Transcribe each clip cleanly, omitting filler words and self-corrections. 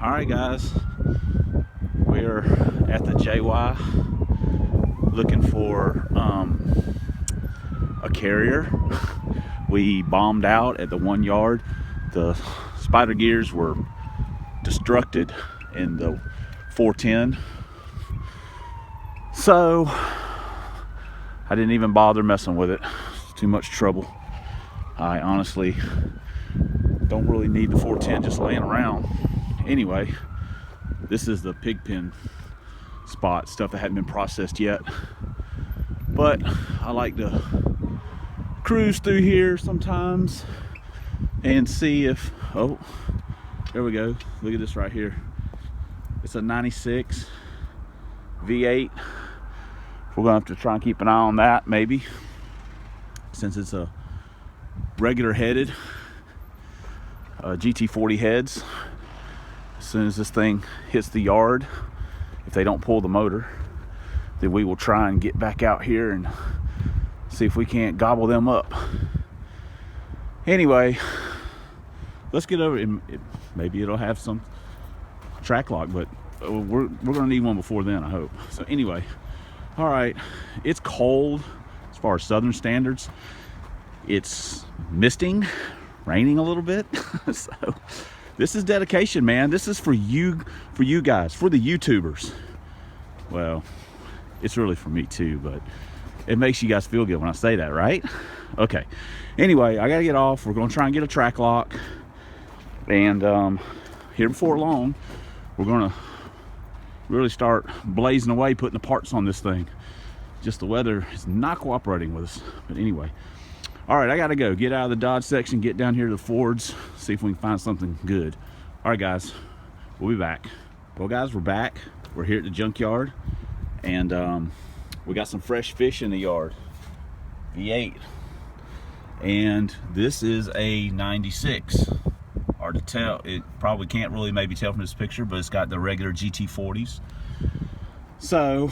Alright guys, we're at the JY looking for a carrier. We bombed out at the 1 yard. The spider gears were destructed in the 410, so I didn't even bother messing with it. It's too much trouble. I honestly don't really need the 410 just laying around. Anyway, this is the pig pen spot, stuff that hadn't been processed yet, but I like to cruise through here sometimes and see if, oh, there we go. Look at this right here. It's a 96 V8. We're gonna have to try and keep an eye on that, maybe, since it's a regular headed GT40 heads. As soon as this thing hits the yard, if they don't pull the motor, then we will try and get back out here and see if we can't gobble them up. Anyway, let's get over it. Maybe it'll have some track lock, but we're gonna need one before then, I hope. So anyway, all right, it's cold as far as southern standards. It's misting, raining a little bit. So this is dedication, man. This is for you guys, for the YouTubers. Well, it's really for me too, but it makes you guys feel good when I say that, right? Okay, anyway, I gotta get off. We're gonna try and get a track lock, and here before long we're gonna really start blazing away putting the parts on this thing. Just the weather is not cooperating with us. But anyway, all right, I gotta go get out of the Dodge section, get down here to the Fords, see if we can find something good. All right guys, we'll be back. Well guys, we're back. We're here at the junkyard, and we got some fresh fish in the yard. V8, and this is a 96. Hard to tell. It probably can't really maybe tell from this picture, but it's got the regular GT40s. So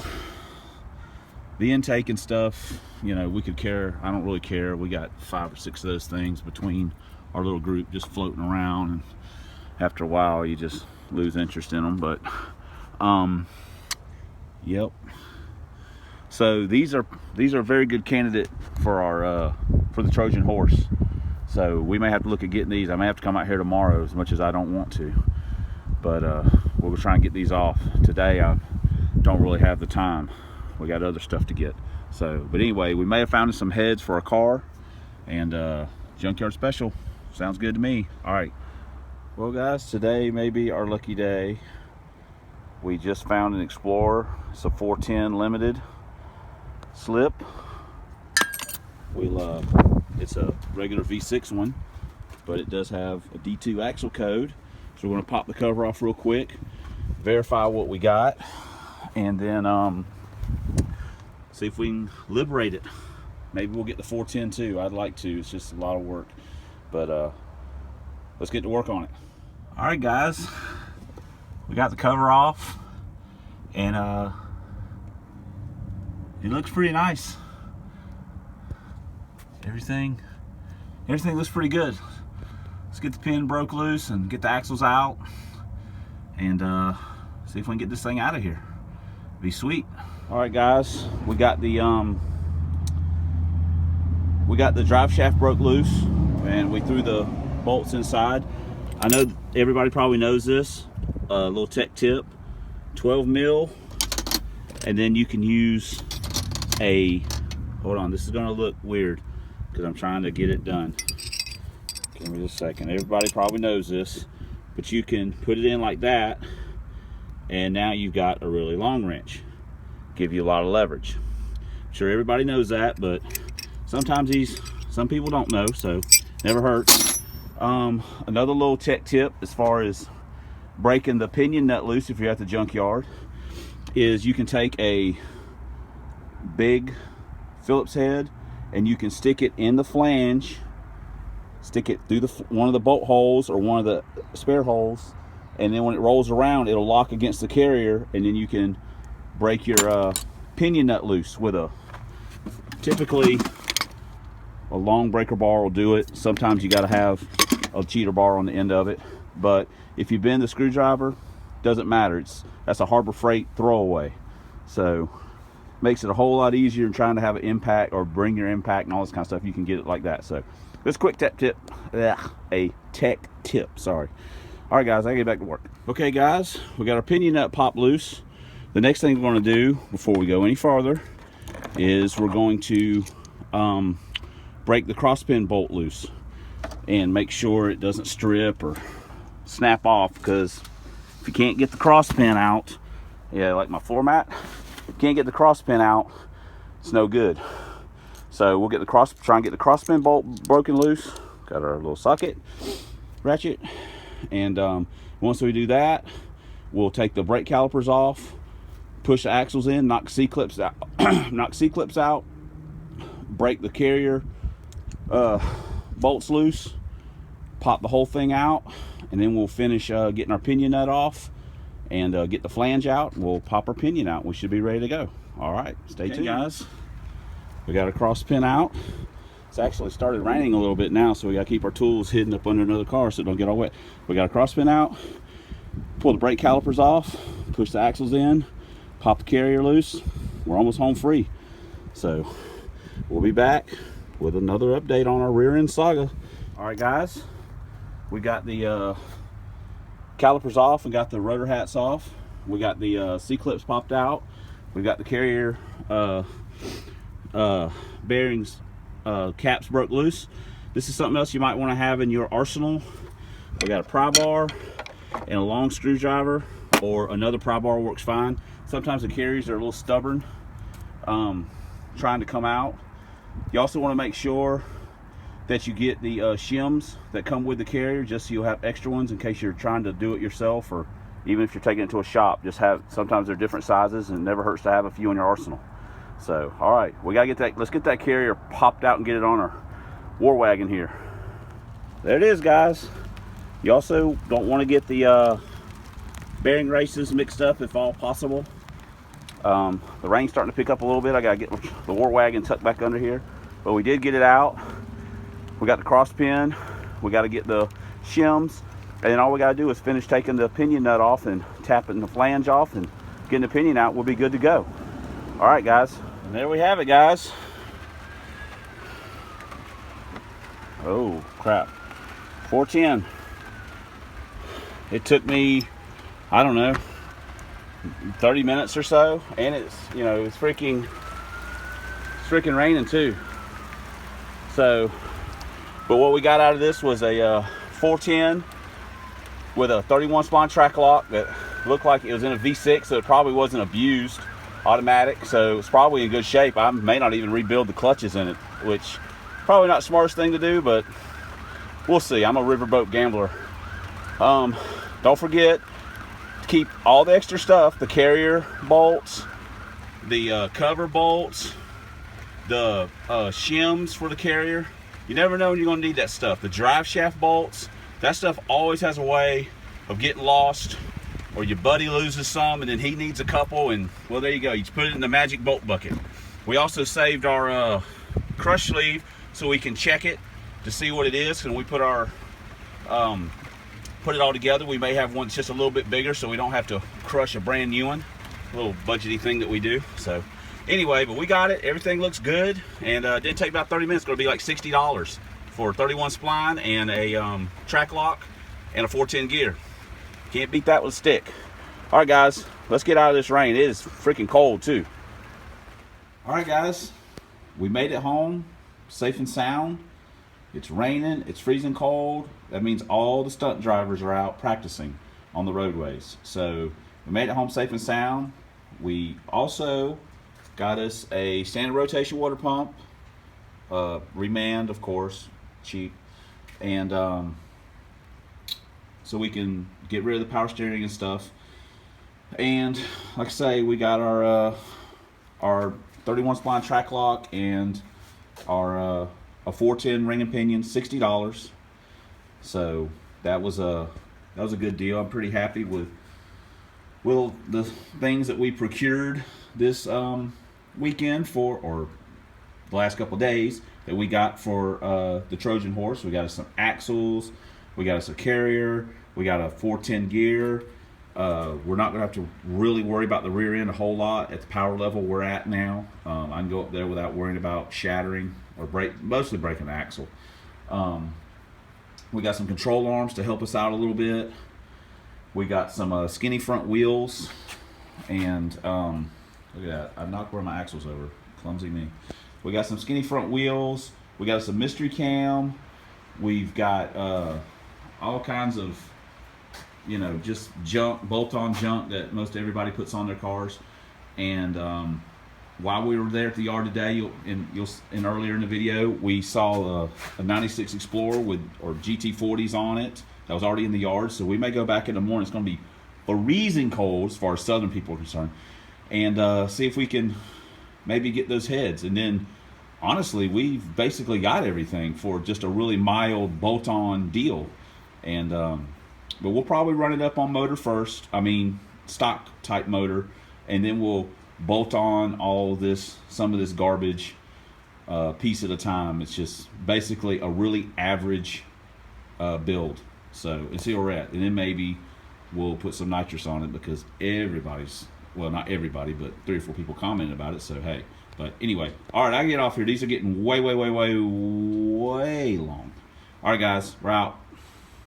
the intake and stuff, you know, we could care. I don't really care. We got 5 or 6 of those things between our little group just floating around, and after a while you just lose interest in them. But yep. So these are a very good candidate for our for the Trojan Horse. So we may have to look at getting these. I may have to come out here tomorrow, as much as I don't want to, but we'll try and get these off today. I don't really have the time. We got other stuff to get. So, but anyway, we may have found some heads for a car, and junkyard special. Sounds good to me. All right. Well guys, today may be our lucky day. We just found an Explorer. It's a 410 limited slip. It's a regular V6 one, but it does have a D2 axle code. So we're gonna pop the cover off real quick, verify what we got, and then see if we can liberate it. Maybe we'll get the 410 too. I'd like to. It's just a lot of work, but let's get to work on it. All right guys, we got the cover off, and it looks pretty nice. Everything looks pretty good. Let's get the pin broke loose and get the axles out, and see if we can get this thing out of here. Be sweet. All right guys, we got the drive shaft broke loose, and we threw the bolts inside. I know everybody probably knows this. Little tech tip, 12 mil, and then you can use a, hold on, this is gonna look weird because I'm trying to get it done. Give me just a second. Everybody probably knows this, but you can put it in like that, and now you've got a really long wrench. Give you a lot of leverage. I'm sure everybody knows that, but sometimes some people don't know, so never hurts. Another little tech tip as far as breaking the pinion nut loose if you're at the junkyard is you can take a big Phillips head and you can stick it in the flange, stick it through one of the bolt holes or one of the spare holes, and then when it rolls around it'll lock against the carrier, and then you can break your pinion nut loose with typically a long breaker bar will do it. Sometimes you got to have a cheater bar on the end of it, but if you bend the screwdriver, doesn't matter. That's a Harbor Freight throwaway, so makes it a whole lot easier in trying to have an impact or bring your impact and all this kind of stuff. You can get it like that. So this quick tech tip, sorry. All right, guys, I get back to work. Okay, guys, we got our pinion nut popped loose. The next thing we're going to do before we go any farther is we're going to break the crosspin bolt loose and make sure it doesn't strip or snap off, because if you can't get the crosspin out, yeah, like my floor mat, if you can't get the crosspin out, it's no good. So we'll try and get the crosspin bolt broken loose. Got our little socket ratchet, and once we do that, we'll take the brake calipers off, push the axles in, knock C-clips out, break the carrier bolts loose, pop the whole thing out, and then we'll finish getting our pinion nut off and get the flange out. We'll pop our pinion out. We should be ready to go. All right, stay tuned, guys. We got our cross pin out. It's actually started raining a little bit now, so we got to keep our tools hidden up under another car so it don't get all wet. We got a cross pin out, pull the brake calipers off, push the axles in, pop the carrier loose. We're almost home free. So we'll be back with another update on our rear end saga. All right, guys, we got the calipers off and got the rotor hats off. We got the C-clips popped out. We got the carrier bearings caps broke loose. This is something else you might want to have in your arsenal. We got a pry bar and a long screwdriver, or another pry bar works fine. Sometimes the carriers are a little stubborn trying to come out. You also want to make sure that you get the shims that come with the carrier, just so you'll have extra ones in case you're trying to do it yourself, or even if you're taking it to a shop. Sometimes they're different sizes, and it never hurts to have a few in your arsenal. So, all right, we gotta let's get that carrier popped out and get it on our war wagon here. There it is, guys. You also don't want to get the bearing races mixed up if all possible. The rain's starting to pick up a little bit. I gotta get the war wagon tucked back under here, but we did get it out. We got the cross pin, we got to get the shims, and then all we got to do is finish taking the pinion nut off and tapping the flange off and getting the pinion out. We'll be good to go. All right, guys, and there we have it, guys. Oh crap, 410. It took me, I don't know, 30 minutes or so, and it's freaking raining too. So, but what we got out of this was a 410 with a 31 spline track lock that looked like it was in a V6, so it probably wasn't abused, automatic, so it's probably in good shape. I may not even rebuild the clutches in it, which probably not the smartest thing to do, but we'll see. I'm a riverboat gambler. Don't forget to keep all the extra stuff, the carrier bolts, the cover bolts, the shims for the carrier. You never know when you're going to need that stuff. The drive shaft bolts, that stuff always has a way of getting lost, or your buddy loses some and then he needs a couple, and well, there you go. You just put it in the magic bolt bucket. We also saved our crush sleeve so we can check it to see what it is. And we put our put it all together. We may have one that's just a little bit bigger, so we don't have to crush a brand new one. A little budgety thing that we do. So anyway, but we got it. Everything looks good, and it didn't take about 30 minutes. It's going to be like $60 for 31 spline and a track lock and a 410 gear. Can't beat that with a stick. All right, guys, let's get out of this rain. It is freaking cold too. All right, guys, we made it home safe and sound. It's raining, it's freezing cold. That means all the stunt drivers are out practicing on the roadways. So we made it home safe and sound. We also got us a standard rotation water pump, remand, of course, cheap, and so we can get rid of the power steering and stuff. And like I say, we got our 31 spline track lock and our a 410 ring and pinion, $60. So that was a good deal. I'm pretty happy with the things that we procured this weekend or the last couple of days that we got for the Trojan Horse. We got us some axles, we got us a carrier, We got a 410 gear. We're not gonna have to really worry about the rear end a whole lot at the power level we're at now. I can go up there without worrying about shattering or mostly breaking the axle. We got some control arms to help us out a little bit. We got some skinny front wheels, and look at that, I knocked one of my axles over, clumsy me. We got some skinny front wheels. We got some mystery cam. We've got all kinds of, you know, just junk, bolt-on junk that most everybody puts on their cars. And while we were there at the yard today, and earlier in the video, we saw a 96 Explorer with GT40s on it that was already in the yard. So we may go back in the morning. It's going to be freezing cold as far as southern people are concerned, and see if we can maybe get those heads. And then honestly, we've basically got everything for just a really mild bolt-on deal. And but we'll probably run it up on motor first. I mean, stock type motor, and then we'll bolt on all this, some of this garbage, piece at a time. It's just basically a really average build. So, and see where we're at. And then maybe we'll put some nitrous on it, because everybody's, well, not everybody, but 3 or 4 people commented about it. So hey, but anyway, all right, I get off here. These are getting way long. All right, guys, we're out.